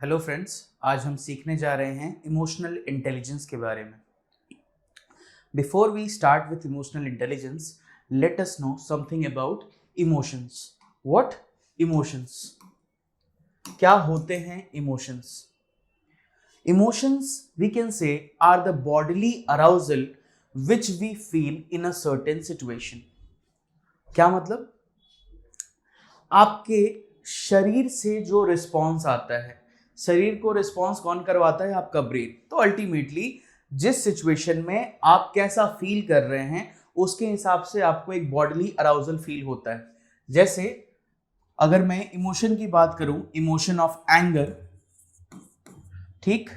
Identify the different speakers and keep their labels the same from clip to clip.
Speaker 1: Hello friends, आज हम सीखने जा रहे हैं इमोशनल इंटेलिजेंस के बारे में। Before we start with emotional intelligence, let us know something about emotions. What emotions? क्या होते हैं emotions? Emotions we can say are the bodily arousal which we feel in a certain situation. क्या मतलब? आपके शरीर से जो रिस्पॉन्स आता है, शरीर को रिस्पॉन्स कौन करवाता है? आपका ब्रेन। तो अल्टीमेटली जिस सिचुएशन में आप कैसा फील कर रहे हैं उसके हिसाब से आपको एक बॉडीली अराउजल फील होता है। जैसे अगर मैं इमोशन की बात करूं, इमोशन ऑफ एंगर, ठीक,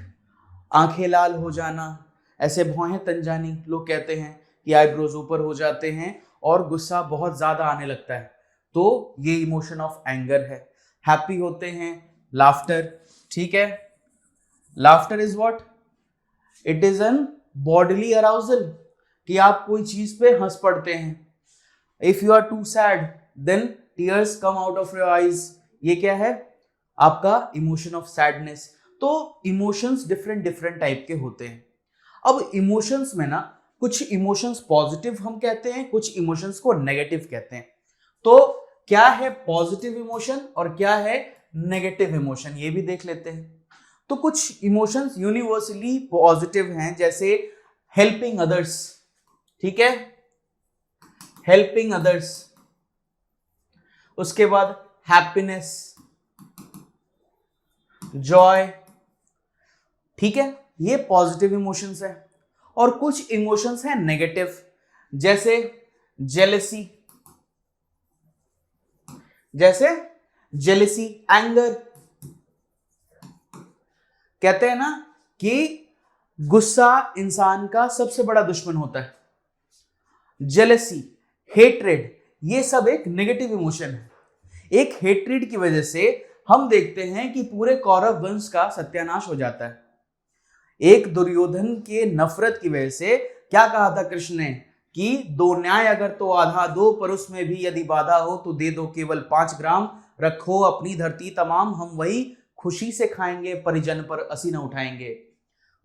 Speaker 1: आंखें लाल हो जाना, ऐसे भौहें तन जानी, लोग कहते हैं कि आईब्रोज ऊपर हो जाते हैं और गुस्सा बहुत ज्यादा आने लगता है, तो ये इमोशन ऑफ एंगर है। हैप्पी होते हैं, लाफ्टर, ठीक है। Laughter is what? It is an bodily arousal, कि आप कोई चीज पे हंस पड़ते हैं। If you are too sad then tears come out of your eyes. ये क्या है? आपका इमोशन ऑफ सैडनेस। तो इमोशंस डिफरेंट डिफरेंट टाइप के होते हैं। अब इमोशंस में ना कुछ इमोशंस पॉजिटिव हम कहते हैं, कुछ इमोशंस को नेगेटिव कहते हैं। तो क्या है पॉजिटिव इमोशन और क्या है नेगेटिव इमोशन, ये भी देख लेते हैं। तो कुछ इमोशंस यूनिवर्सली पॉजिटिव हैं, जैसे हेल्पिंग अदर्स, ठीक है, हेल्पिंग अदर्स। उसके बाद हैप्पीनेस, जॉय, ठीक है, ये पॉजिटिव इमोशंस है। और कुछ इमोशंस हैं नेगेटिव, जैसे जेलसी, एंगर। कहते हैं ना कि गुस्सा इंसान का सबसे बड़ा दुश्मन होता है। जेलसी, हेट्रेड, ये सब एक नेगेटिव इमोशन है। एक हेट्रेड की वजह से हम देखते हैं कि पूरे कौरव वंश का सत्यानाश हो जाता है। एक दुर्योधन के नफरत की वजह से क्या कहा था कृष्ण ने कि दो न्याय अगर तो आधा दो, पर उसमें भी यदि बाधा हो तो दे दो केवल 5 ग्राम। रखो अपनी धरती तमाम, हम वही खुशी से खाएंगे, परिजन पर असी न उठाएंगे।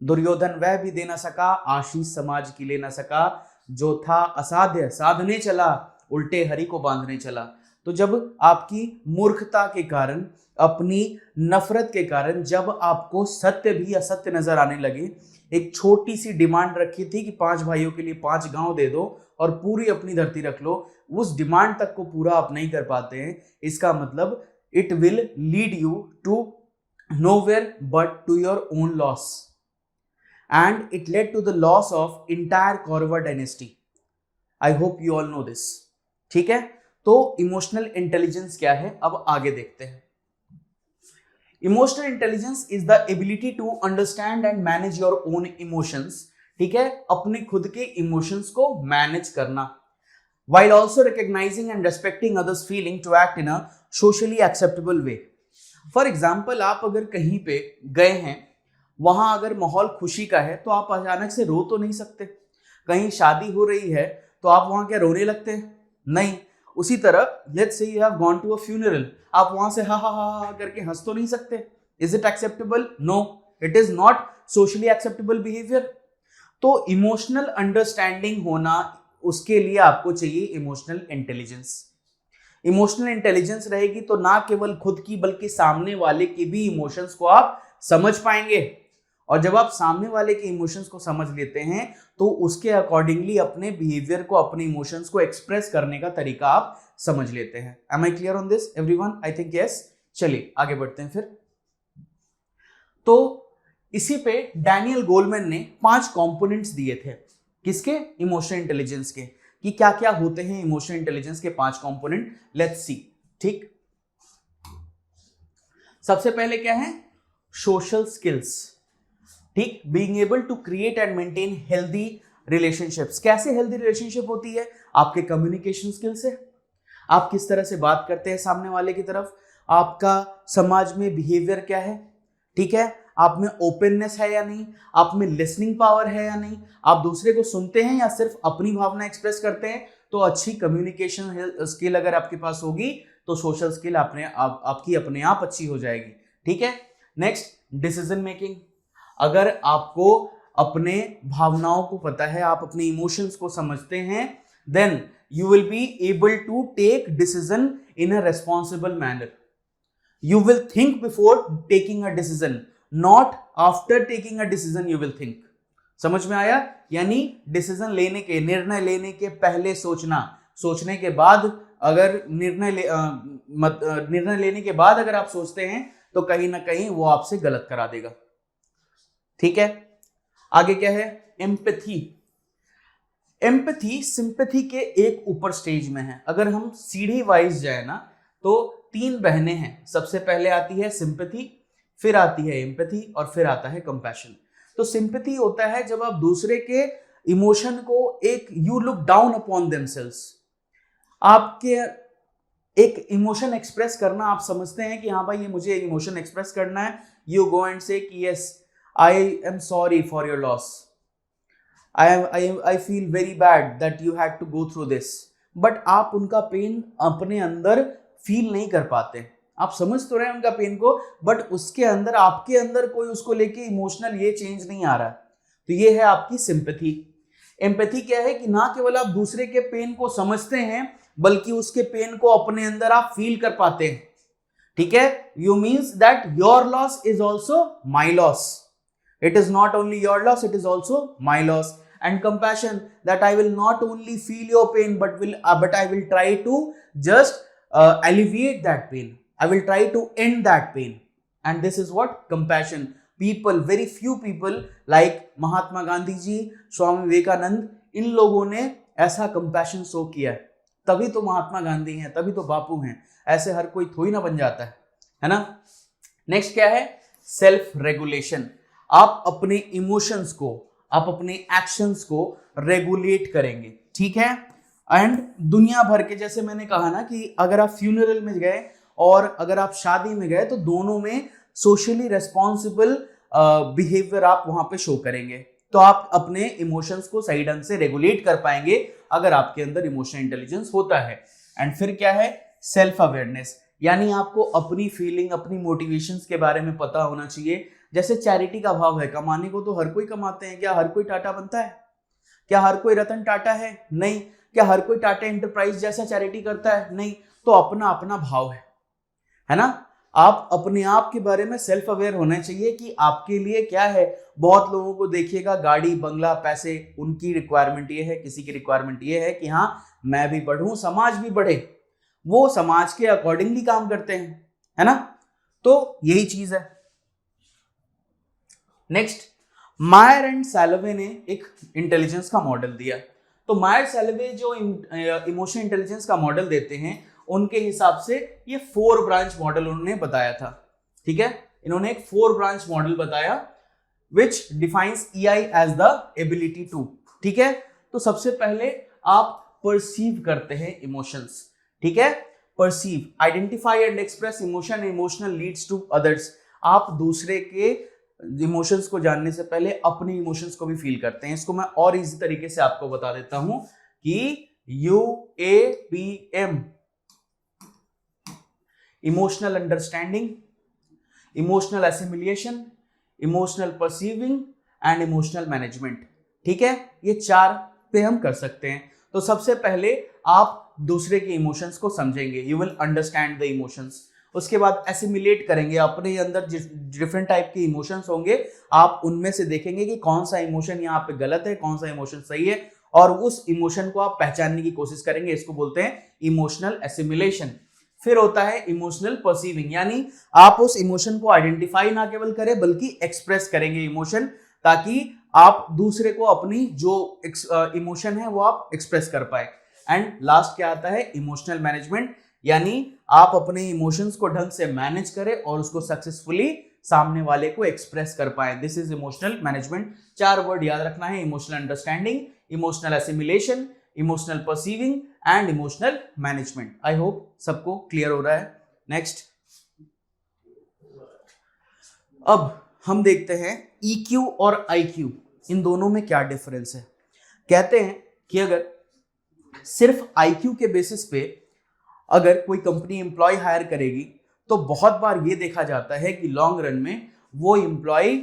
Speaker 1: दुर्योधन वह भी दे न सका, आशीष समाज की ले न सका। जो था असाध्य साधने चला, उल्टे हरि को बांधने चला। तो जब आपकी मूर्खता के कारण, अपनी नफरत के कारण, जब आपको सत्य भी असत्य नजर आने लगे, एक छोटी सी डिमांड रखी थी कि 5 भाइयों के लिए 5 गांव दे दो और पूरी अपनी धरती रख लो, उस डिमांड तक को पूरा आप नहीं कर पाते हैं, इसका मतलब it will lead you to nowhere but to your own loss, and it led to the loss of entire Kaurava dynasty. I hope you all know this, ठीक है। तो इमोशनल इंटेलिजेंस क्या है, अब आगे देखते हैं। Emotional intelligence is the ability to understand and manage your own emotions, ठीक है, अपने खुद के इमोशंस को मैनेज करना, while also recognizing and respecting others feeling to act in a socially acceptable way. For example, आप अगर कहीं पे गए हैं, वहां अगर माहौल खुशी का है तो आप अचानक से रो तो नहीं सकते। कहीं शादी हो रही है तो आप वहां क्या रोने लगते हैं? नहीं। उसी तरह let's say you have gone to a funeral, आप वहां से हा हा हा करके हंस तो नहीं सकते। Is it acceptable? No, it is not socially acceptable behaviour. तो इमोशनल अंडरस्टैंडिंग होना, उसके लिए आपको चाहिए इमोशनल इंटेलिजेंस। इमोशनल इंटेलिजेंस रहेगी तो ना केवल खुद की बल्कि सामने वाले के भी इमोशंस को आप समझ पाएंगे। और जब आप सामने वाले के इमोशंस को समझ लेते हैं तो उसके अकॉर्डिंगली अपने बिहेवियर को, अपने इमोशंस को एक्सप्रेस करने का तरीका आप समझ लेते हैं। Am I clear on this everyone? I think yes. चलिए आगे बढ़ते हैं फिर। तो इसी पे डैनियल गोलमैन ने 5 कंपोनेंट्स दिए थे, किसके? इमोशनल इंटेलिजेंस के, कि क्या क्या होते हैं इमोशनल इंटेलिजेंस के 5 कंपोनेंट। लेट्स सी, ठीक। सबसे पहले क्या है? सोशल स्किल्स, ठीक, being able to create and maintain healthy relationships. कैसे हेल्दी रिलेशनशिप होती है? आपके कम्युनिकेशन स्किल से, आप किस तरह से बात करते हैं सामने वाले की तरफ, आपका समाज में बिहेवियर क्या है, ठीक है, आप में ओपननेस है या नहीं, आप में लिसनिंग पावर है या नहीं, आप दूसरे को सुनते हैं या सिर्फ अपनी भावना एक्सप्रेस करते हैं। तो अच्छी कम्युनिकेशन स्किल अगर आपके पास होगी तो सोशल स्किल आपकी अपने आप अच्छी हो जाएगी, ठीक है। Next, decision making. अगर आपको अपने भावनाओं को पता है, आप अपने इमोशंस को समझते हैं, then you will be able to take decision in a responsible manner. You will think before taking a decision, not after taking a decision you will think. समझ में आया? यानी डिसीजन लेने के, निर्णय लेने के पहले सोचना, सोचने के बाद अगर निर्णय लेने के बाद अगर आप सोचते हैं तो कहीं ना कहीं वो आपसे गलत करा देगा। ठीक है, आगे क्या है? एम्पैथी। एम्पैथी सिंपैथी के एक ऊपर स्टेज में है। अगर हम सीढ़ी वाइज जाए ना तो 3 बहनें हैं। सबसे पहले आती है सिंपैथी, फिर आती है एम्पैथी और फिर आता है कंपैशन। तो सिंपैथी होता है जब आप दूसरे के इमोशन को एक you look down upon themselves, आपके एक इमोशन एक्सप्रेस करना, आप समझते हैं कि हाँ भाई ये मुझे इमोशन एक्सप्रेस करना है, यू गो एंड से कि yes I am sorry for your loss, I feel very bad that you had to go through this, but आप उनका पेन अपने अंदर फील नहीं कर पाते। आप समझ तो रहे हैं उनका पेन को, बट उसके अंदर, आपके अंदर कोई उसको लेके इमोशनल ये चेंज नहीं आ रहा। तो ये है आपकी सिंपैथी। एम्पैथी क्या है कि ना केवल आप दूसरे के पेन को समझते हैं, बल्कि उसके पेन को अपने अंदर आप फील कर पाते हैं। ठीक है, you means that your loss is also my loss, it is not only your loss, it is also my loss. And compassion, that I will not only feel your pain but I will try to just alleviate that pain, I will try to end that pain. And this is what compassion. People, very few people like Mahatma Gandhi ji, Swami Vivekananda, इन लोगों ने ऐसा compassion show किया है, तभी तो महात्मा गांधी हैं, तभी तो बापू हैं। ऐसे हर कोई थोड़ी ना बन जाता है ना। नेक्स्ट क्या है? Self regulation. आप अपने इमोशंस को, आप अपने एक्शंस को रेगुलेट करेंगे। ठीक है, एंड दुनिया भर के, जैसे मैंने कहा ना कि अगर आप फ्यूनरल में गए और अगर आप शादी में गए तो दोनों में सोशली रेस्पॉन्सिबल बिहेवियर आप वहां पे शो करेंगे। तो आप अपने इमोशंस को सही ढंग से रेगुलेट कर पाएंगे अगर आपके अंदर इमोशनल इंटेलिजेंस होता है। एंड फिर क्या है? सेल्फ अवेयरनेस, यानी आपको अपनी फीलिंग, अपनी मोटिवेशंस के बारे में पता होना चाहिए। जैसे चैरिटी का भाव है, कमाने को तो हर कोई कमाते हैं। क्या हर कोई टाटा बनता है? क्या हर कोई रतन टाटा है? नहीं। क्या हर कोई टाटा एंटरप्राइज जैसा चैरिटी करता है? नहीं। तो अपना अपना भाव है ना। आप अपने आप के बारे में सेल्फ अवेयर होना चाहिए कि आपके लिए क्या है। बहुत लोगों को देखिएगा, गाड़ी, बंगला, पैसे, उनकी रिक्वायरमेंट ये है, किसी की रिक्वायरमेंट ये है कि हाँ मैं भी बढ़ूं, समाज भी बढ़े। वो समाज के अकॉर्डिंगली काम करते हैं, है ना। तो यही चीज है। नेक्स्ट, मायर एंड सैलवे ने एक इंटेलिजेंस का मॉडल दिया। तो मायर सैलवे जो इमोशन इंटेलिजेंस का मॉडल देते हैं, उनके हिसाब से ये 4 ब्रांच मॉडल उन्होंने बताया था। ठीक है, इन्होंने एक 4 ब्रांच मॉडल बताया which defines EI as the ability to. ठीक है, तो सबसे पहले आप परसीव करते हैं इमोशंस। ठीक है, perceive, identify and express emotion, emotional leads to others. आप दूसरे के इमोशंस को जानने से पहले अपने इमोशंस को भी फील करते हैं। इसको मैं और इजी तरीके से आपको बता देता हूं कि UAPM, emotional understanding, emotional assimilation, emotional perceiving and emotional management. ठीक है, ये 4 पे हम कर सकते हैं। तो सबसे पहले आप दूसरे के इमोशंस को समझेंगे, you will understand the emotions. उसके बाद एसिमिलेट करेंगे, अपने अंदर डिफरेंट टाइप के इमोशंस होंगे, आप उनमें से देखेंगे कि कौन सा इमोशन यहाँ पे गलत है, कौन सा इमोशन सही है, और उस इमोशन को आप पहचानने की कोशिश करेंगे। इसको बोलते हैं इमोशनल एसिमिलेशन। फिर होता है इमोशनल परसीविंग, यानी आप उस इमोशन को आइडेंटिफाई ना केवल करें बल्कि एक्सप्रेस करेंगे इमोशन, ताकि आप दूसरे को अपनी जो इमोशन है वो आप एक्सप्रेस कर पाए। एंड लास्ट क्या आता है? इमोशनल मैनेजमेंट, यानी आप अपने इमोशंस को ढंग से मैनेज करें और उसको सक्सेसफुली सामने वाले को एक्सप्रेस कर पाए। This is emotional management. 4 word याद रखना है, emotional understanding, emotional assimilation, emotional perceiving and emotional management. I hope सबको क्लियर हो रहा है। नेक्स्ट, अब हम देखते हैं EQ और IQ, इन दोनों में क्या डिफरेंस है। कहते हैं कि अगर सिर्फ IQ के बेसिस पे अगर कोई कंपनी एम्प्लॉय हायर करेगी तो बहुत बार ये देखा जाता है कि लॉन्ग रन में वो एम्प्लॉय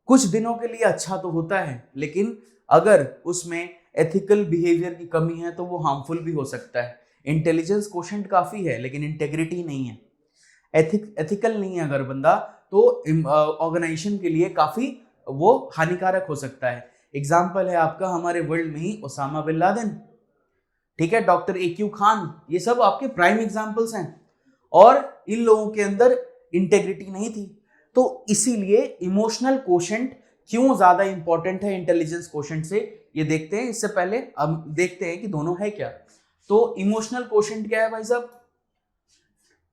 Speaker 1: कुछ दिनों के लिए अच्छा तो होता है, लेकिन अगर उसमें एथिकल बिहेवियर की कमी है तो वो हार्मफुल भी हो सकता है। इंटेलिजेंस कोशेंट काफी है लेकिन इंटेग्रिटी नहीं है, एथिकल नहीं है अगर बंदा, तो ऑर्गेनाइजेशन के लिए काफी वो हानिकारक हो सकता है। एग्जाम्पल है आपका हमारे वर्ल्ड में ही ओसामा बिन लादेन, ठीक है, डॉक्टर AQ खान, ये सब आपके प्राइम एग्जाम्पल्स हैं। और इन लोगों के अंदर इंटेग्रिटी नहीं थी। तो इसीलिए इमोशनल कोशेंट क्यों ज्यादा इंपॉर्टेंट है इंटेलिजेंस कोशेंट से, ये देखते हैं। इससे पहले हम देखते हैं कि दोनों है क्या। तो इमोशनल कोशेंट क्या है भाई साहब?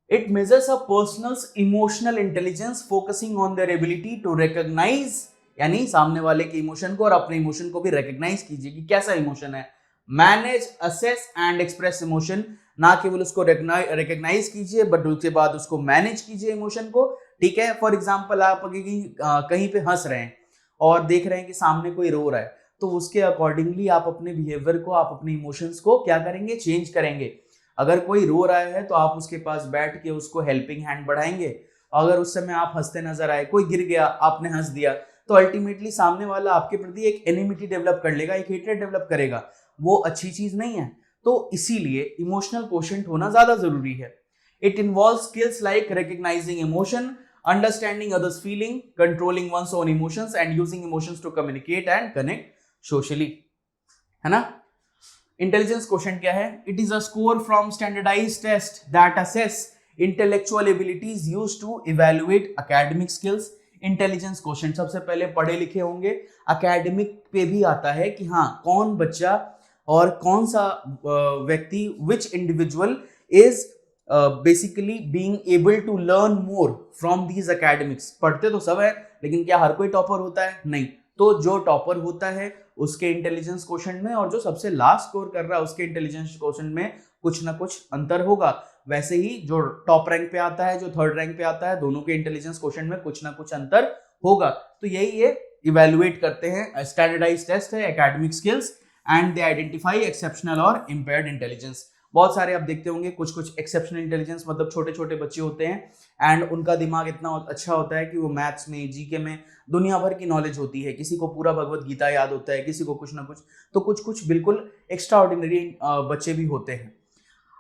Speaker 1: It measures a personals emotional intelligence focusing on their ability to recognise, यानी सामने वाले के इमोशन को और अपने इमोशन को भी रिकॉग्नाइज कीजिए कि कैसा इमोशन है। Manage, assess and express emotion, ना केवल उसको रिकॉग्नाइज कीजिए बट उसके बाद उसको मैनेज कीजिए इमोशन को, ठीक है। फॉर एग्जांपल आप कहीं पे हंस रहे हैं और देख रहे हैं कि सामने कोई रो रहा है, तो उसके अकॉर्डिंगली आप अपने बिहेवियर को, आप अपने इमोशंस को क्या करेंगे? चेंज करेंगे। अगर कोई रो रहा है तो आप उसके पास बैठ के उसको हेल्पिंग हैंड बढ़ाएंगे। अगर उस समय आप हंसते नजर आए, कोई गिर गया, आपने हंस दिया, तो अल्टीमेटली सामने वाला आपके प्रति एक एनिमिटी डेवलप कर लेगा, एक हेट्रेड डेवलप करेगा। वो अच्छी चीज नहीं है। तो इसीलिए इमोशनल कोशेंट होना ज्यादा जरूरी है। It involve skills like recognising emotion, understanding others feeling, controlling one's own emotions and using emotions to communicate and connect socially, है ना। इंटेलिजेंस क्वोशिएंट क्या है? It is a score from standardised test that assess intellectual abilities used to evaluate academic skills. Intelligence quotient सबसे पहले पढ़े लिखे होंगे, academic पे भी आता है कि हाँ कौन बच्चा और कौन सा व्यक्ति, which individual is basically being able to learn more from these academics. पढ़ते तो सब है लेकिन क्या हर कोई टॉपर होता है? नहीं। तो जो टॉपर होता है उसके इंटेलिजेंस क्वोशिएंट में और जो सबसे लास्ट स्कोर कर रहा है उसके इंटेलिजेंस क्वोशिएंट में कुछ ना कुछ अंतर होगा। वैसे ही जो टॉप रैंक पे आता है, जो थर्ड रैंक पे आता है, दोनों के इंटेलिजेंस क्वोशिएंट में कुछ ना कुछ अंतर होगा। तो यही ये इवेल्युएट करते हैं। स्टैंडर्डाइज्ड टेस्ट है academic skills and they identify exceptional और इम्पेयर्ड इंटेलिजेंस। बहुत सारे आप देखते होंगे, कुछ कुछ एक्सेप्शनल इंटेलिजेंस मतलब छोटे छोटे बच्चे होते हैं एंड उनका दिमाग इतना अच्छा होता है कि वो मैथ्स में, जीके में दुनिया भर की नॉलेज होती है। किसी को पूरा भगवत गीता याद होता है, किसी को कुछ ना कुछ, तो कुछ कुछ बिल्कुल एक्स्ट्रा ऑर्डिनरी बच्चे भी होते हैं।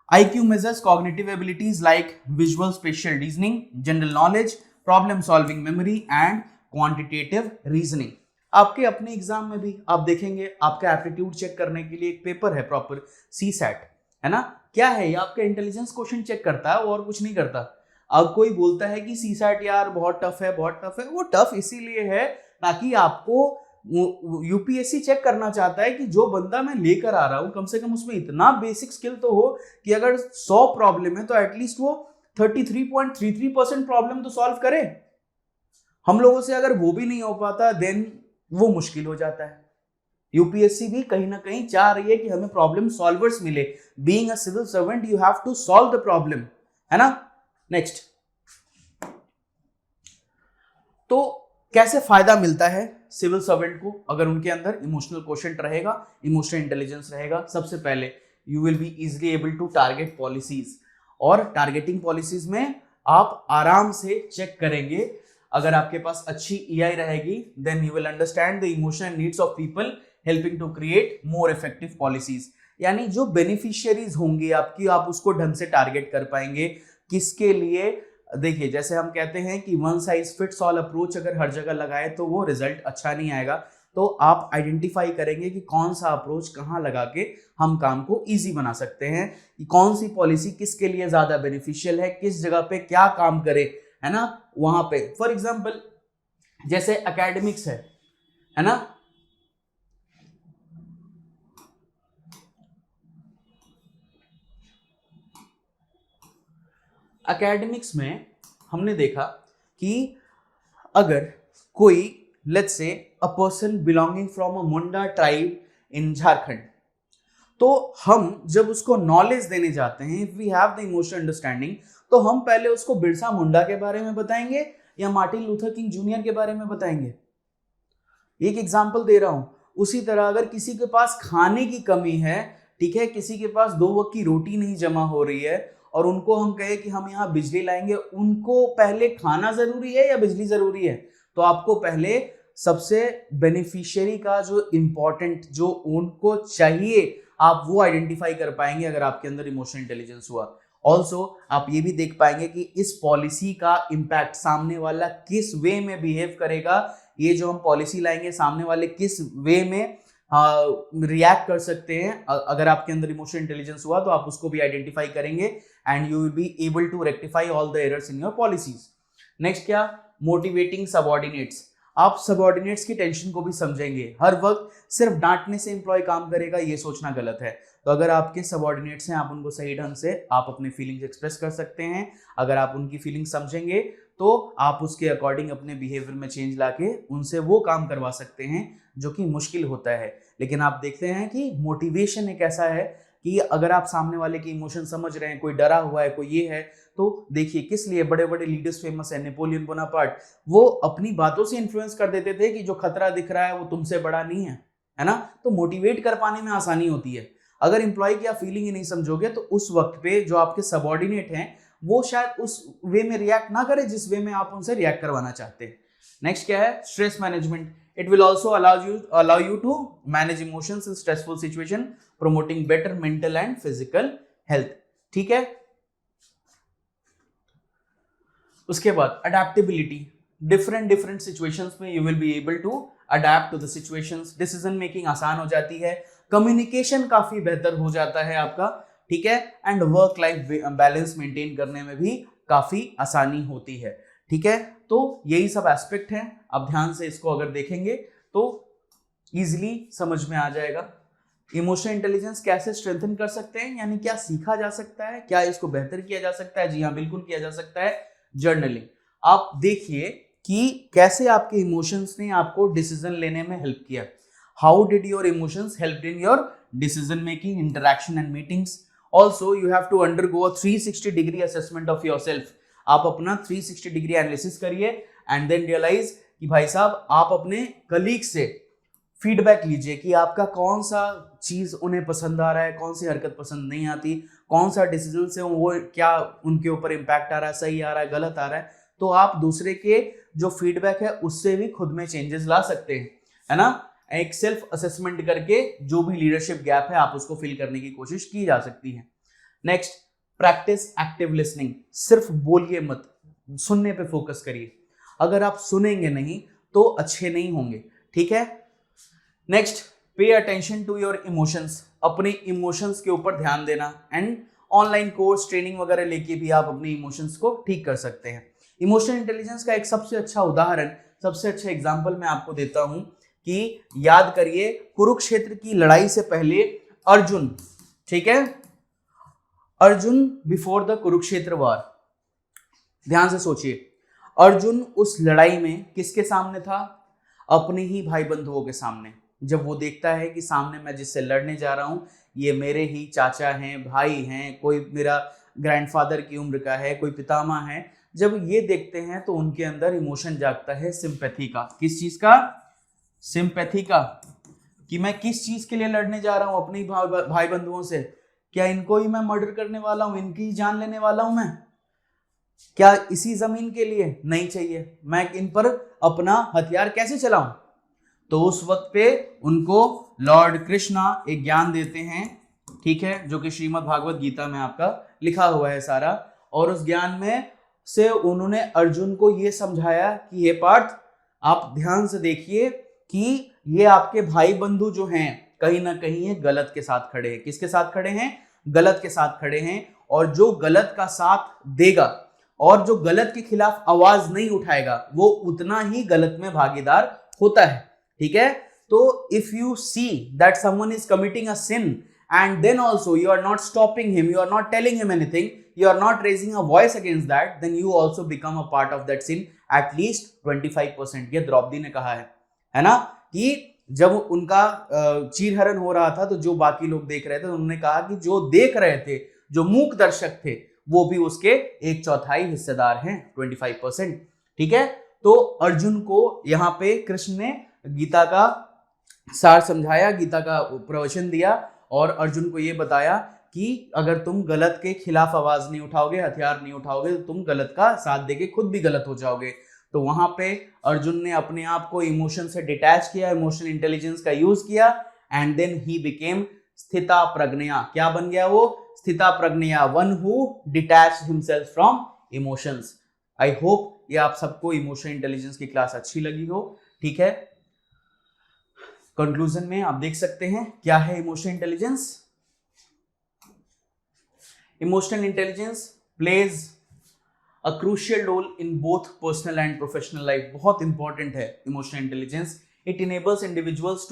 Speaker 1: IQ measures cognitive abilities like visual spatial reasoning, general knowledge, problem solving memory and quantitative reasoning। आपके अपने एग्जाम में भी आप देखेंगे, आपका एप्टीट्यूड चेक करने के लिए एक पेपर है प्रॉपर, CSAT, है ना। क्या है ये? आपका इंटेलिजेंस क्वेश्चन चेक करता है और कुछ नहीं करता। अब कोई बोलता है कि CSAT यार बहुत टफ है, बहुत टफ है, वो टफ इसीलिए है ताकि आपको UPSC चेक करना चाहता है कि जो बंदा मैं लेकर आ रहा हूं कम से कम उसमें इतना बेसिक स्किल तो हो कि अगर 100 प्रॉब्लम है तो एटलीस्ट वो 33.33% प्रॉब्लम तो सॉल्व करे। हम लोगों से अगर वो भी नहीं हो पाता देन वो मुश्किल हो जाता है। UPSC भी कहीं ना कहीं चाह रही है कि हमें प्रॉब्लम सॉल्वर्स मिले। Being a civil servant you have to solve the problem, है ना। नेक्स्ट, तो कैसे फायदा मिलता है सिविल सर्वेंट को अगर उनके अंदर इमोशनल क्वोशिएंट रहेगा, इमोशनल इंटेलिजेंस रहेगा? सबसे पहले you will be easily able to target policies, और टारगेटिंग पॉलिसीज में आप आराम से चेक करेंगे। अगर आपके पास अच्छी EI रहेगी then you will understand the emotional needs of people helping to create more effective policies. यानी जो बेनिफिशियरीज होंगे आपकी, आप उसको ढंग से टारगेट कर पाएंगे। किसके लिए? देखिए, जैसे हम कहते हैं कि one size fits all approach अगर हर जगह लगाए तो वो रिजल्ट अच्छा नहीं आएगा। तो आप आइडेंटिफाई करेंगे कि कौन सा अप्रोच कहाँ लगा के हम काम को इजी बना सकते हैं, कि कौन सी पॉलिसी किसके लिए ज्यादा बेनिफिशियल है, किस जगह पे क्या काम करे, है ना। वहां पे फॉर एग्जाम्पल जैसे एकेडमिक्स है ना, एकेडमिक्स में हमने देखा कि अगर कोई let's say a person belonging from a Munda tribe in Jharkhand, तो हम जब उसको नॉलेज देने जाते हैं, if we have the emotional understanding, तो हम पहले उसको बिरसा मुंडा के बारे में बताएंगे या मार्टिन लूथर किंग जूनियर के बारे में बताएंगे? एक एग्जांपल दे रहा हूं। उसी तरह अगर किसी के पास खाने की कमी है, ठीक है, किसी के पास 2 वक्त की रोटी नहीं जमा हो रही है और उनको हम कहे कि हम यहाँ बिजली लाएंगे, उनको पहले खाना जरूरी है या बिजली जरूरी है? तो आपको पहले सबसे बेनिफिशियरी का जो इंपॉर्टेंट जो उनको चाहिए आप वो आइडेंटिफाई कर पाएंगे अगर आपके अंदर इमोशनल इंटेलिजेंस हुआ। ऑल्सो आप ये भी देख पाएंगे कि इस पॉलिसी का इम्पैक्ट सामने वाला किस वे में बिहेव करेगा, ये जो हम पॉलिसी लाएंगे सामने वाले किस वे में रिएक्ट कर सकते हैं। अगर आपके अंदर इमोशनल इंटेलिजेंस हुआ तो आप उसको भी आइडेंटिफाई करेंगे and you will be able to rectify all the errors in your policies. Next क्या, मोटिवेटिंग सबऑर्डिनेट्स। आप सबऑर्डिनेट्स की टेंशन को भी समझेंगे। हर वक्त सिर्फ डांटने से एम्प्लॉय काम करेगा ये सोचना गलत है। तो अगर आपके सबऑर्डिनेट्स हैं आप उनको सही ढंग से आप अपने फीलिंग्स एक्सप्रेस कर सकते हैं। अगर आप उनकी फीलिंग्स समझेंगे तो आप उसके अकॉर्डिंग अपने बिहेवियर में चेंज लाके उनसे वो काम करवा सकते हैं जो कि मुश्किल होता है। लेकिन आप देखते हैं कि मोटिवेशन एक ऐसा है कि अगर आप सामने वाले की इमोशन समझ रहे हैं, कोई डरा हुआ है, कोई ये है, तो देखिए किस लिए बड़े बड़े लीडर्स फेमस है। नेपोलियन बोनापार्ट, वो अपनी बातों से इन्फ्लुएंस कर देते थे कि जो खतरा दिख रहा है वो तुमसे बड़ा नहीं है ना। तो मोटिवेट कर पाने में आसानी होती है। अगर इंप्लॉय की आप फीलिंग ही नहीं समझोगे तो उस वक्त पे जो आपके सबऑर्डिनेट हैं वो शायद उस वे में रिएक्ट ना करे जिस वे में आप उनसे रिएक्ट करवाना चाहते हैं। नेक्स्ट क्या है, stress management. It will also allow you to manage emotions in stressful situation, promoting better mental and physical health। ठीक है। उसके बाद अडेप्टेबिलिटी। डिफरेंट सिचुएशंस में you will be able to adapt to the situations. Decision making आसान हो जाती है, communication काफी बेहतर हो जाता है आपका, ठीक है, and work life balance maintain करने में भी काफी आसानी होती है। ठीक है, तो यही सब एस्पेक्ट हैं। आप ध्यान से इसको अगर देखेंगे तो इजीली समझ में आ जाएगा। इमोशनल इंटेलिजेंस कैसे स्ट्रेंथन कर सकते हैं, यानी क्या सीखा जा सकता है, क्या इसको बेहतर किया जा सकता है? जी हाँ, बिल्कुल किया जा सकता है। जर्नलिंग। आप देखिए कि कैसे आपके इमोशंस ने आपको डिसीजन लेने में हेल्प किया। How did your emotions help in your decision making, interaction and meetings. Also you have to undergo a 360 degree assessment of yourself. आप अपना 360 डिग्री एनालिसिस करिए एंड देन रियलाइज कि भाई साहब आप अपने कलीग से फीडबैक लीजिए कि आपका कौन सा चीज उन्हें पसंद आ रहा है, कौन सी हरकत पसंद नहीं आती, कौन सा डिसीजन से वो क्या उनके ऊपर इम्पैक्ट आ रहा है, सही आ रहा है, गलत आ रहा है। तो आप दूसरे के जो फीडबैक है उससे भी खुद में चेंजेस ला सकते हैं, है ना। एक सेल्फ असेसमेंट करके जो भी लीडरशिप गैप है आप उसको फिल करने की कोशिश की जा सकती है। Next, practice active listening. सिर्फ बोलिए मत, सुनने पे फोकस करिए। अगर आप सुनेंगे नहीं तो अच्छे नहीं होंगे, ठीक है। Next, pay attention to your emotions. अपने इमोशंस के ऊपर ध्यान देना एंड ऑनलाइन कोर्स ट्रेनिंग वगैरह लेके भी आप अपने इमोशंस को ठीक कर सकते हैं। इमोशनल इंटेलिजेंस का एक सबसे अच्छा उदाहरण, सबसे अच्छा एग्जांपल मैं आपको देता हूं कि याद करिए कुरुक्षेत्र की लड़ाई से पहले अर्जुन, ठीक है, अर्जुन बिफोर द कुरुक्षेत्र वार, ध्यान से सोचिए, अर्जुन उस लड़ाई में किसके सामने था? अपने ही भाई बंधुओं के सामने। जब वो देखता है कि सामने मैं जिससे लड़ने जा रहा हूं ये मेरे ही चाचा हैं, भाई हैं, कोई मेरा ग्रैंडफादर की उम्र का है, कोई पितामह है, जब ये देखते हैं तो उनके अंदर इमोशन जागता है सिंपैथी का। किस चीज का? सिंपैथी का, कि मैं किस चीज के लिए लड़ने जा रहा हूं अपने भाई बंधुओं से। क्या इनको ही मैं मर्डर करने वाला हूं, इनकी ही जान लेने वाला हूं मैं? क्या इसी जमीन के लिए? नहीं चाहिए। मैं इन पर अपना हथियार कैसे चलाऊं? तो उस वक्त पे उनको लॉर्ड कृष्णा एक ज्ञान देते हैं, ठीक है, जो कि श्रीमद् भागवत गीता में आपका लिखा हुआ है सारा। और उस ज्ञान में से उन्होंने अर्जुन को ये समझाया कि ये पार्थ, आप ध्यान से देखिए कि ये आपके भाई बंधु जो हैं कहीं ना कहीं ये गलत के साथ खड़े हैं। किसके साथ खड़े हैं? गलत के साथ खड़े हैं। और जो गलत का साथ देगा और जो गलत के खिलाफ आवाज नहीं उठाएगा वो उतना ही गलत में भागीदार होता है, ठीक है। तो if you see that someone is committing a sin and then also you are not stopping him, you are not telling him anything, you are not raising a voice against that, then you also become a part of that sin at least 25%। ये द्रौपदी ने कहा है ना, कि जब उनका चीरहरण हो रहा था तो जो बाकी लोग देख रहे थे उन्होंने कहा कि जो देख रहे थे, जो मूक दर्शक थे, वो भी उसके 1/4 हिस्सेदार हैं, 25%, ठीक है। तो अर्जुन को यहाँ पे कृष्ण ने गीता का सार समझाया, गीता का प्रवचन दिया और अर्जुन को ये बताया कि अगर तुम गलत के खिलाफ आवाज नहीं उठाओगे, हथियार नहीं उठाओगे, तो तुम गलत का साथ देके खुद भी गलत हो जाओगे। तो वहां पे अर्जुन ने अपने आप को इमोशन से डिटैच किया, इमोशनल इंटेलिजेंस का यूज किया, एंड देन ही बिकेम स्थिता प्रज्ञा। क्या बन गया वो? स्थिता प्रज्ञा, one who detach himself from emotions. I hope ये आप सबको इमोशनल इंटेलिजेंस की क्लास अच्छी लगी हो। ठीक है, कंक्लूजन में आप देख सकते हैं क्या है emotional intelligence. Emotional intelligence plays a crucial role in both personal and professional life. बहुत इंपॉर्टेंट है emotional intelligence. It enables individuals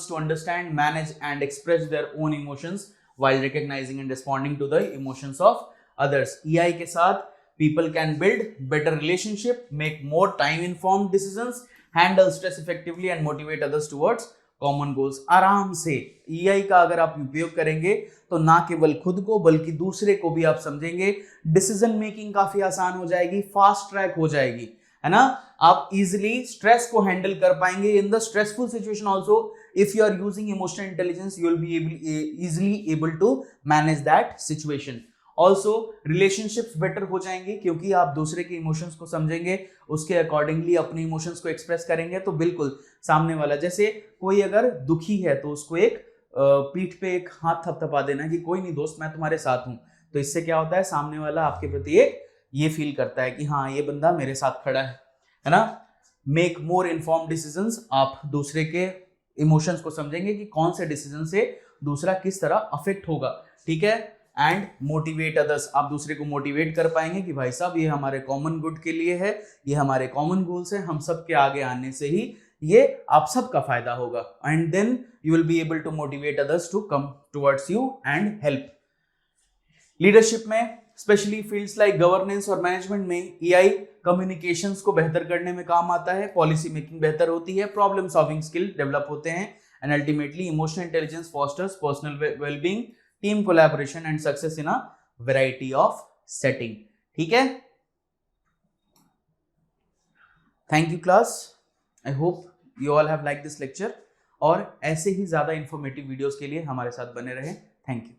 Speaker 1: to understand, manage and express their own emotions while recognizing and responding to the emotions of others. EI के साथ people can build better relationship, make more time informed decisions, handle stress effectively and motivate others towards common goals. आराम से EI का अगर आप उपयोग करेंगे तो ना केवल खुद को बल्कि दूसरे को भी आप समझेंगे, डिसीजन मेकिंग काफी आसान हो जाएगी, फास्ट ट्रैक हो जाएगी, है ना। आप इजिली स्ट्रेस को हैंडल कर पाएंगे in the stressful situation also. If you are using emotional intelligence you will be easily able to manage that situation. Also relationships better हो जाएंगे क्योंकि आप दूसरे के इमोशंस को समझेंगे, उसके अकॉर्डिंगली अपने इमोशंस को एक्सप्रेस करेंगे। तो बिल्कुल सामने वाला, जैसे कोई अगर दुखी है तो उसको एक पीठ पे एक हाथ थपथपा देना कि कोई नहीं दोस्त, मैं तुम्हारे साथ हूं। तो इससे क्या होता है, सामने वाला आपके प्रति एक ये फील करता है कि हाँ ये बंदा मेरे साथ खड़ा है ना। मेक मोर इन्फॉर्म्ड डिसीजंस, आप दूसरे के इमोशंस को समझेंगे कि कौन से डिसीजन से दूसरा किस तरह अफेक्ट होगा। ठीक है, एंड मोटिवेट अदर्स, आप दूसरे को मोटिवेट कर पाएंगे कि भाई साहब ये हमारे कॉमन गुड के लिए है, ये हमारे कॉमन गोल्स है, हम सब के आगे आने से ही ये आप सबका फायदा होगा। And then you will be able to motivate others to come towards you and help. Leadership में स्पेशली फील्ड्स लाइक गवर्नेंस और मैनेजमेंट में EI कम्युनिकेशंस को बेहतर करने में काम आता है, पॉलिसी मेकिंग बेहतर होती है, प्रॉब्लम सॉल्विंग स्किल डेवलप होते हैं, and ultimately emotional intelligence fosters personal wellbeing, team collaboration and success in a variety of setting. ठीक है, thank you class, I hope you all have like this lecture, और ऐसे ही ज्यादा informative videos के लिए हमारे साथ बने रहें। Thank you.